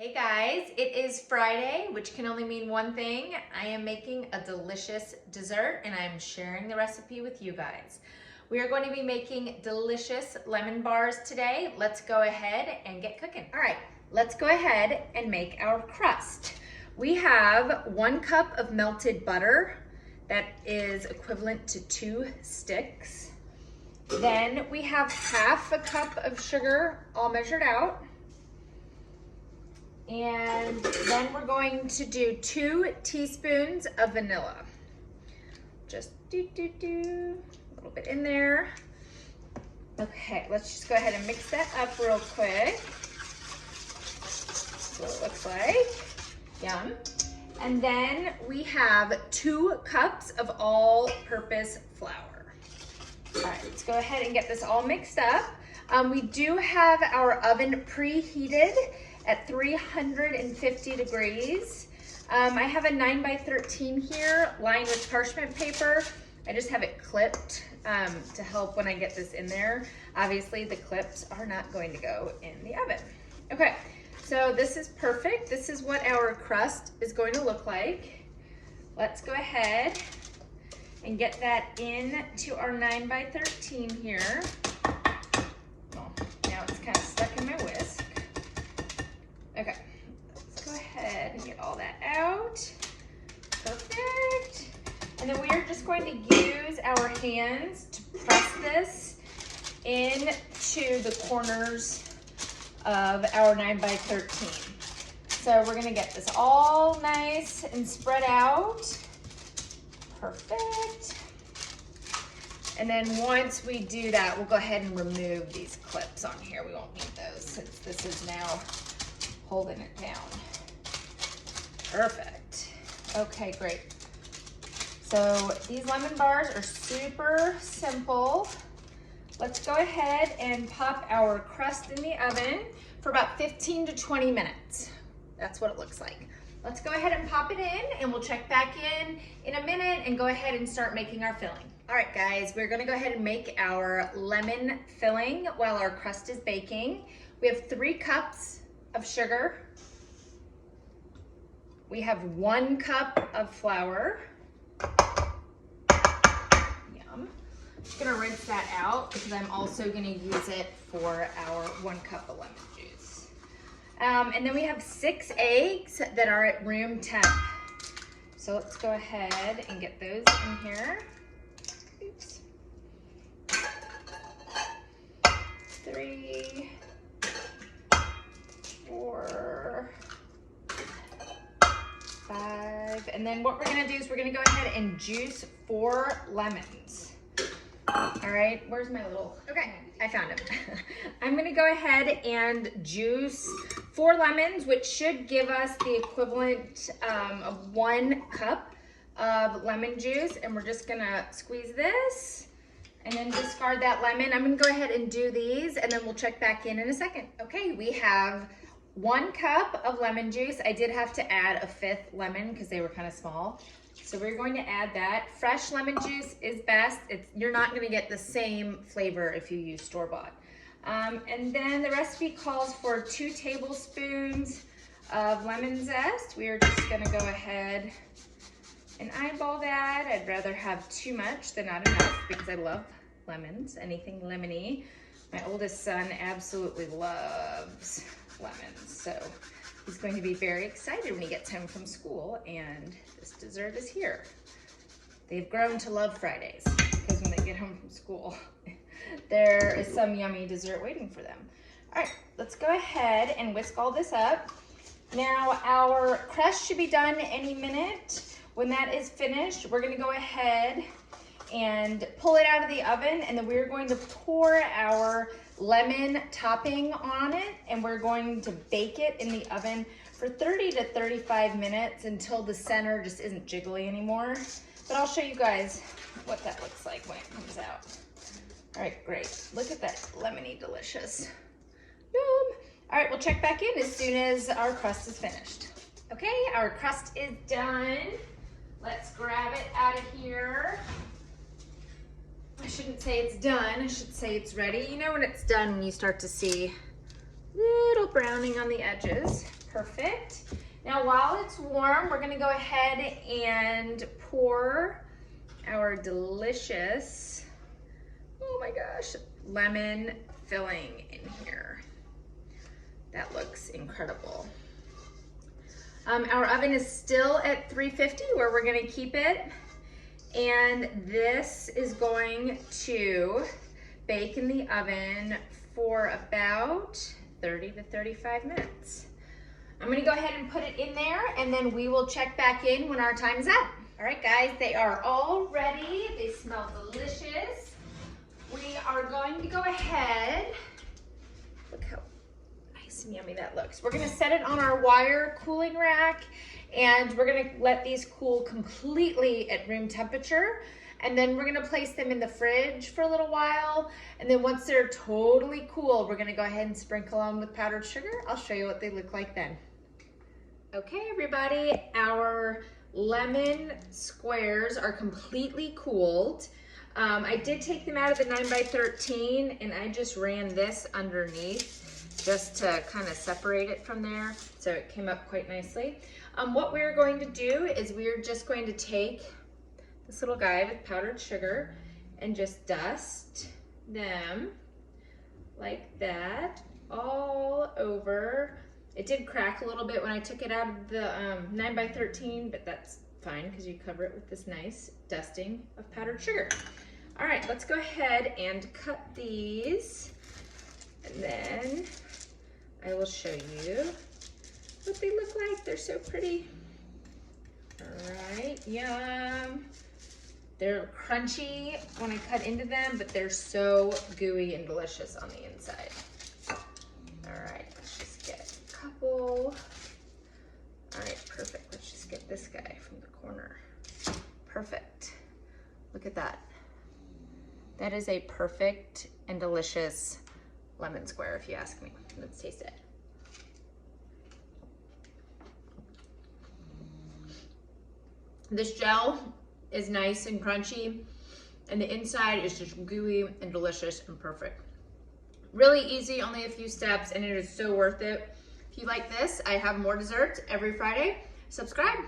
Hey guys, it is Friday, which can only mean one thing. I am making a delicious dessert and I'm sharing the recipe with you guys. We are going to be making delicious lemon bars today. Let's go ahead and get cooking. All right, let's go ahead and make our crust. We have 1 cup of melted butter. That is equivalent to 2 sticks. Then we have 1/2 cup of sugar, all measured out. And then we're going to do 2 teaspoons of vanilla. Just a little bit in there. Okay, let's just go ahead and mix that up real quick. That's what it looks like. Yum. And then we have 2 cups of all-purpose flour. All right, let's go ahead and get this all mixed up. We do have our oven preheated at 350 degrees. I have a 9x13 here lined with parchment paper. I just have it clipped to help when I get this in there. Obviously the clips are not going to go in the oven. Okay, so this is perfect. This is what our crust is going to look like. Let's go ahead and get that into our 9x13 here. Oh, now it's kind of stuck in my whisk. Okay, let's go ahead and get all that out. Perfect. And then we are just going to use our hands to press this into the corners of our 9x13. So we're gonna get this all nice and spread out. Perfect. And then once we do that, we'll go ahead and remove these clips on here. We won't need those since this is now holding it down. Perfect. Okay, great. So these lemon bars are super simple. Let's go ahead and pop our crust in the oven for about 15 to 20 minutes. That's what it looks like. Let's go ahead and pop it in and we'll check back in a minute and go ahead and start making our filling. All right, guys, we're gonna go ahead and make our lemon filling while our crust is baking. We have 3 cups of sugar. We have 1 cup of flour. Yum. I'm just gonna rinse that out because I'm also gonna use it for our 1 cup of lemon juice. And then we have 6 eggs that are at room temp. So let's go ahead and get those in here. Oops. 3, 4, 5, and then what we're gonna do is we're gonna go ahead and juice 4 lemons. All right, where's my little, okay, I found them. I'm gonna go ahead and juice 4 lemons, which should give us the equivalent of 1 cup of lemon juice, and we're just gonna squeeze this and then discard that lemon. I'm gonna go ahead and do these and then we'll check back in a second. Okay, we have 1 cup of lemon juice. I did have to add a 5th lemon because they were kind of small. So we're going to add that. Fresh lemon juice is best. You're not gonna get the same flavor if you use store-bought. And then the recipe calls for 2 tablespoons of lemon zest. We are just gonna go ahead and eyeball that. I'd rather have too much than not enough because I love lemons, anything lemony. My oldest son absolutely loves lemons, so he's going to be very excited when he gets home from school and this dessert is here. They've grown to love Fridays because when they get home from school, there is some yummy dessert waiting for them. All right, let's go ahead and whisk all this up. Now our crust should be done any minute. When that is finished, we're gonna go ahead and pull it out of the oven, and then we're going to pour our lemon topping on it, and we're going to bake it in the oven for 30 to 35 minutes until the center just isn't jiggly anymore. But I'll show you guys what that looks like when it comes out. All right, great. Look at that lemony delicious. Yum. All right, we'll check back in as soon as our crust is finished. Okay, our crust is done. Let's grab it out of here. I shouldn't say it's done, I should say it's ready. You know when it's done when you start to see little browning on the edges. Perfect. Now while it's warm, we're gonna go ahead and pour our delicious, oh my gosh, lemon filling in here. That looks incredible. Our oven is still at 350 where we're gonna keep it. And this is going to bake in the oven for about 30 to 35 minutes. I'm gonna go ahead and put it in there and then we will check back in when our time's up. All right guys, they are all ready. They smell delicious. We are going to go ahead, look how nice and yummy that looks. We're gonna set it on our wire cooling rack and we're gonna let these cool completely at room temperature. And then we're gonna place them in the fridge for a little while. And then once they're totally cool, we're gonna go ahead and sprinkle them with powdered sugar. I'll show you what they look like then. Okay, everybody, our lemon squares are completely cooled. I did take them out of the 9x13 and I just ran this underneath just to kind of separate it from there. So it came up quite nicely. What we're going to do is we're just going to take this little guy with powdered sugar and just dust them like that all over. It did crack a little bit when I took it out of the 9x13, but that's fine because you cover it with this nice dusting of powdered sugar. All right, let's go ahead and cut these and then I will show you what they look like. They're so pretty. All right, yum. They're crunchy when I cut into them, but they're so gooey and delicious on the inside. All right, let's just get a couple. All right, perfect. Let's just get this guy from the corner. Perfect. Look at that. That is a perfect and delicious lemon square, if you ask me. Let's taste it. This gel is nice and crunchy, and the inside is just gooey and delicious and perfect. Really easy, only a few steps, and it is so worth it. If you like this, I have more desserts every Friday. Subscribe.